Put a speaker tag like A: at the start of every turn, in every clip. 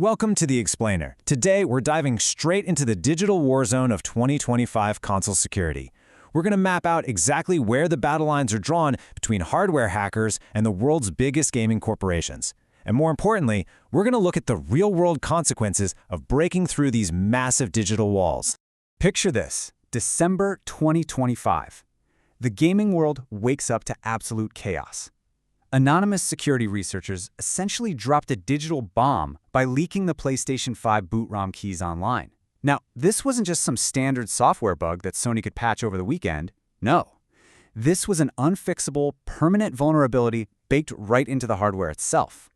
A: Welcome to The Explainer. Today, we're diving straight into the digital war zone of 2025 console security. We're going to map out exactly where the battle lines are drawn between hardware hackers and the world's biggest gaming corporations. And more importantly, we're going to look at the real-world consequences of breaking through these massive digital walls.
B: Picture this, December 2025. The gaming world wakes up to absolute chaos. Anonymous security researchers essentially dropped a digital bomb by leaking the PlayStation 5 BootROM keys online. Now, this wasn't just some standard software bug that Sony could patch over the weekend. No. This was an unfixable, permanent vulnerability baked right into the hardware itself.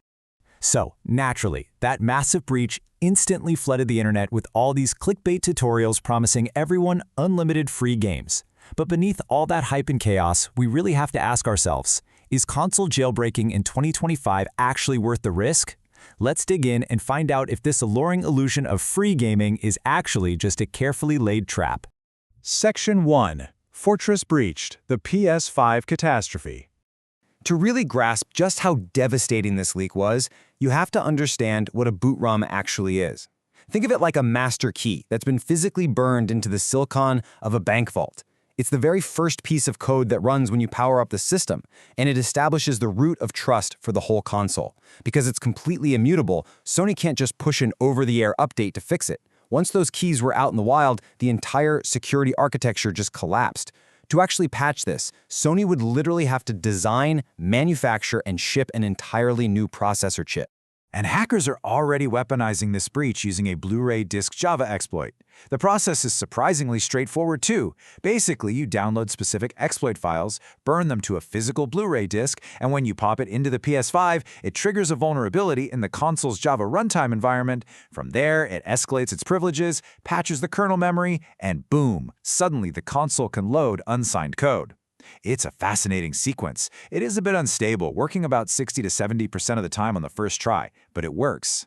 A: So, naturally, that massive breach instantly flooded the internet with all these clickbait tutorials promising everyone unlimited free games. But beneath all that hype and chaos, we really have to ask ourselves, is console jailbreaking in 2025 actually worth the risk? Let's dig in and find out if this alluring illusion of free gaming is actually just a carefully laid trap.
C: Section 1. Fortress Breached, the PS5 Catastrophe.
D: To really grasp just how devastating this leak was, you have to understand what a BootROM actually is. Think of it like a master key that's been physically burned into the silicon of a bank vault. It's the very first piece of code that runs when you power up the system, and it establishes the root of trust for the whole console. Because it's completely immutable, Sony can't just push an over-the-air update to fix it. Once those keys were out in the wild, the entire security architecture just collapsed. To actually patch this, Sony would literally have to design, manufacture, and ship an entirely new processor chip.
C: And hackers are already weaponizing this breach using a Blu-ray disc Java exploit. The process is surprisingly straightforward too. Basically, you download specific exploit files, burn them to a physical Blu-ray disc, and when you pop it into the PS5, it triggers a vulnerability in the console's Java runtime environment. From there, it escalates its privileges, patches the kernel memory, and boom, suddenly the console can load unsigned code. It's a fascinating sequence. It is a bit unstable, working about 60 to 70% of the time on the first try, but it works.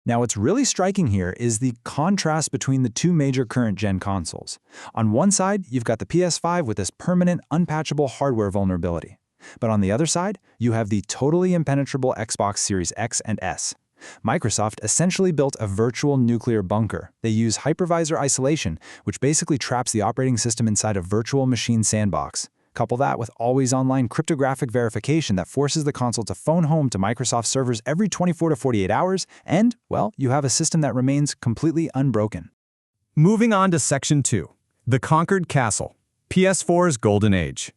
E: Now, what's really striking here is the contrast between the two major current-gen consoles. On one side, you've got the PS5 with this permanent, unpatchable hardware vulnerability. But on the other side, you have the totally impenetrable Xbox Series X and S. Microsoft essentially built a virtual nuclear bunker. They use hypervisor isolation, which basically traps the operating system inside a virtual machine sandbox. Couple that with always-online cryptographic verification that forces the console to phone home to Microsoft servers every 24 to 48 hours, and, well, you have a system that remains completely unbroken.
C: Moving on to Section 2. The Conquered Castle. PS4's Golden Age.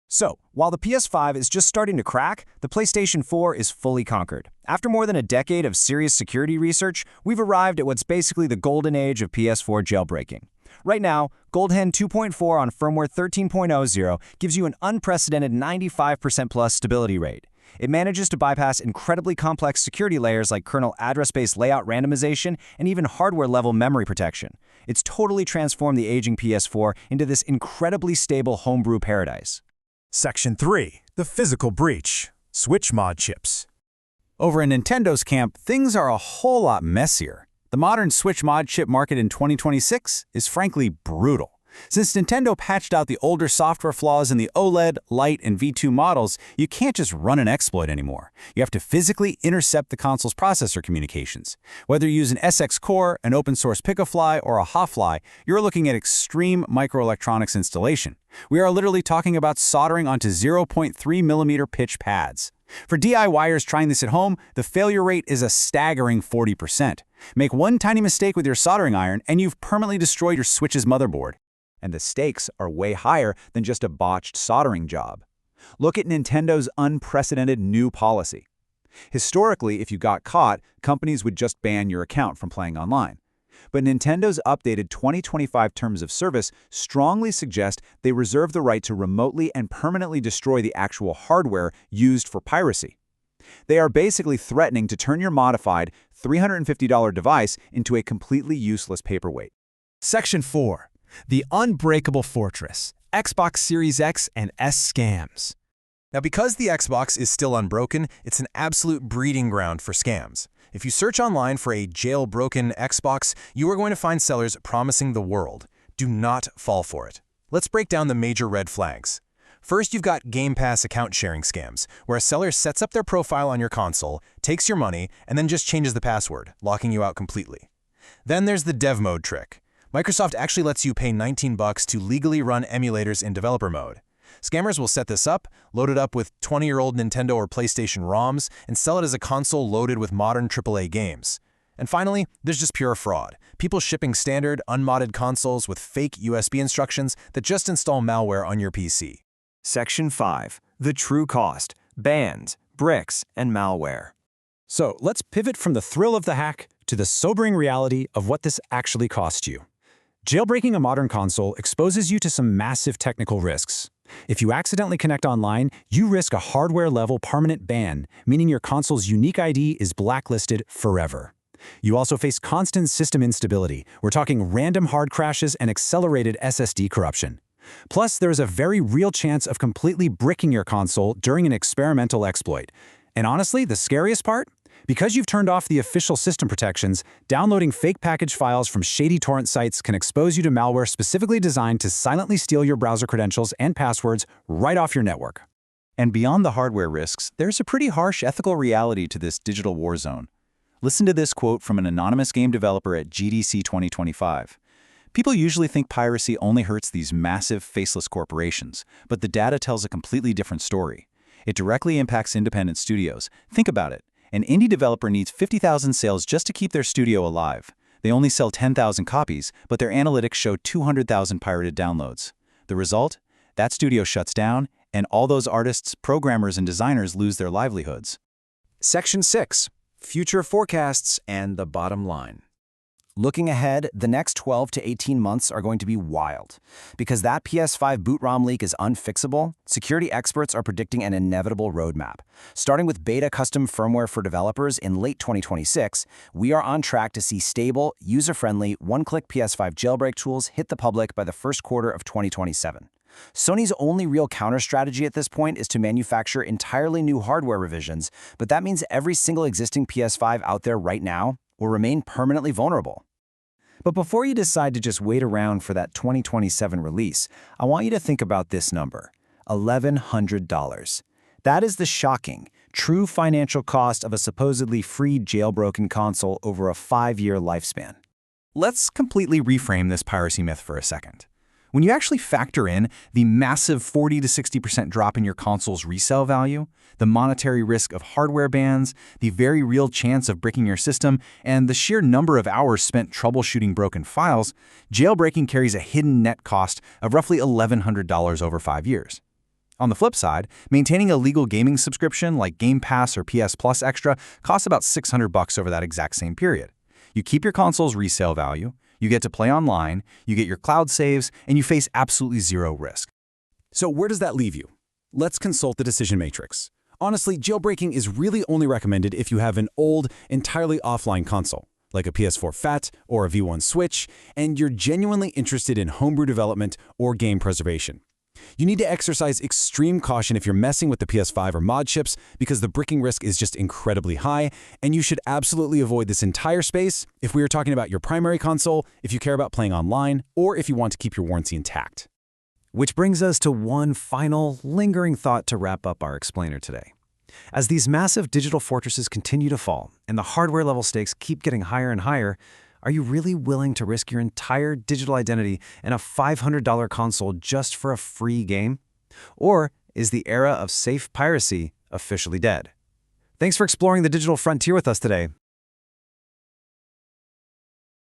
D: So, while the PS5 is just starting to crack, the PlayStation 4 is fully conquered. After more than a decade of serious security research, we've arrived at what's basically the golden age of PS4 jailbreaking. Right now, Goldhen 2.4 on firmware 13.00 gives you an unprecedented 95% plus stability rate. It manages to bypass incredibly complex security layers like kernel address-based layout randomization and even hardware-level memory protection. It's totally transformed the aging PS4 into this incredibly stable homebrew paradise.
C: Section 3. The Physical Breach. Switch mod chips.
B: Over in Nintendo's camp, things are a whole lot messier. The modern Switch mod chip market in 2026 is frankly brutal. Since Nintendo patched out the older software flaws in the OLED, Lite, and V2 models, you can't just run an exploit anymore. You have to physically intercept the console's processor communications. Whether you use an SX core, an open-source Picafly, or a Hofly, you're looking at extreme microelectronics installation. We are literally talking about soldering onto 0.3mm pitch pads. For DIYers trying this at home, the failure rate is a staggering 40%. Make one tiny mistake with your soldering iron, and you've permanently destroyed your Switch's motherboard. And the stakes are way higher than just a botched soldering job. Look at Nintendo's unprecedented new policy. Historically, if you got caught, companies would just ban your account from playing online. But Nintendo's updated 2025 Terms of Service strongly suggest they reserve the right to remotely and permanently destroy the actual hardware used for piracy. They are basically threatening to turn your modified $350 device into a completely useless paperweight.
C: Section 4. The Unbreakable Fortress. Xbox Series X and S scams.
F: Now, because the Xbox is still unbroken, it's an absolute breeding ground for scams. If you search online for a jailbroken Xbox, you are going to find sellers promising the world. Do not fall for it. Let's break down the major red flags. First, you've got Game Pass account sharing scams, where a seller sets up their profile on your console, takes your money, and then just changes the password, locking you out completely. Then there's the dev mode trick. Microsoft actually lets you pay $19 to legally run emulators in developer mode. Scammers will set this up, load it up with 20-year-old Nintendo or PlayStation ROMs, and sell it as a console loaded with modern AAA games. And finally, there's just pure fraud. People shipping standard, unmodded consoles with fake USB instructions that just install malware on your PC.
D: Section 5. The true cost, bans, bricks, and malware.
E: So let's pivot from the thrill of the hack to the sobering reality of what this actually costs you. Jailbreaking a modern console exposes you to some massive technical risks. If you accidentally connect online, you risk a hardware-level permanent ban, meaning your console's unique ID is blacklisted forever. You also face constant system instability. We're talking random hard crashes and accelerated SSD corruption. Plus, there is a very real chance of completely bricking your console during an experimental exploit. And honestly, the scariest part? Because you've turned off the official system protections, downloading fake package files from shady torrent sites can expose you to malware specifically designed to silently steal your browser credentials and passwords right off your network.
B: And beyond the hardware risks, there's a pretty harsh ethical reality to this digital war zone. Listen to this quote from an anonymous game developer at GDC 2025. People usually think piracy only hurts these massive, faceless corporations, but the data tells a completely different story. It directly impacts independent studios. Think about it. An indie developer needs 50,000 sales just to keep their studio alive. They only sell 10,000 copies, but their analytics show 200,000 pirated downloads. The result? That studio shuts down, and all those artists, programmers, and designers lose their livelihoods.
D: Section 6. Future forecasts and the bottom line. Looking ahead, the next 12 to 18 months are going to be wild. Because that PS5 BootROM leak is unfixable, security experts are predicting an inevitable roadmap. Starting with beta custom firmware for developers in late 2026, we are on track to see stable, user-friendly, one-click PS5 jailbreak tools hit the public by the first quarter of 2027. Sony's only real counter-strategy at this point is to manufacture entirely new hardware revisions, but that means every single existing PS5 out there right now will remain permanently vulnerable. But before you decide to just wait around for that 2027 release, I want you to think about this number, $1,100. That is the shocking, true financial cost of a supposedly free jailbroken console over a 5-year lifespan.
B: Let's completely reframe this piracy myth for a second. When you actually factor in the massive 40 to 60% drop in your console's resale value, the monetary risk of hardware bans, the very real chance of bricking your system, and the sheer number of hours spent troubleshooting broken files, jailbreaking carries a hidden net cost of roughly $1,100 over 5 years. On the flip side, maintaining a legal gaming subscription like Game Pass or PS Plus Extra costs about $600 over that exact same period. You keep your console's resale value, you get to play online, you get your cloud saves, and you face absolutely zero risk.
E: So where does that leave you? Let's consult the decision matrix. Honestly, jailbreaking is really only recommended if you have an old, entirely offline console, like a PS4 Fat or a V1 Switch, and you're genuinely interested in homebrew development or game preservation. You need to exercise extreme caution if you're messing with the PS5 or mod chips because the bricking risk is just incredibly high, and you should absolutely avoid this entire space if we are talking about your primary console, if you care about playing online, or if you want to keep your warranty intact.
D: Which brings us to one final, lingering thought to wrap up our explainer today. As these massive digital fortresses continue to fall and the hardware-level stakes keep getting higher and higher, are you really willing to risk your entire digital identity and a $500 console just for a free game? Or is the era of safe piracy officially dead? Thanks for exploring the digital frontier with us today.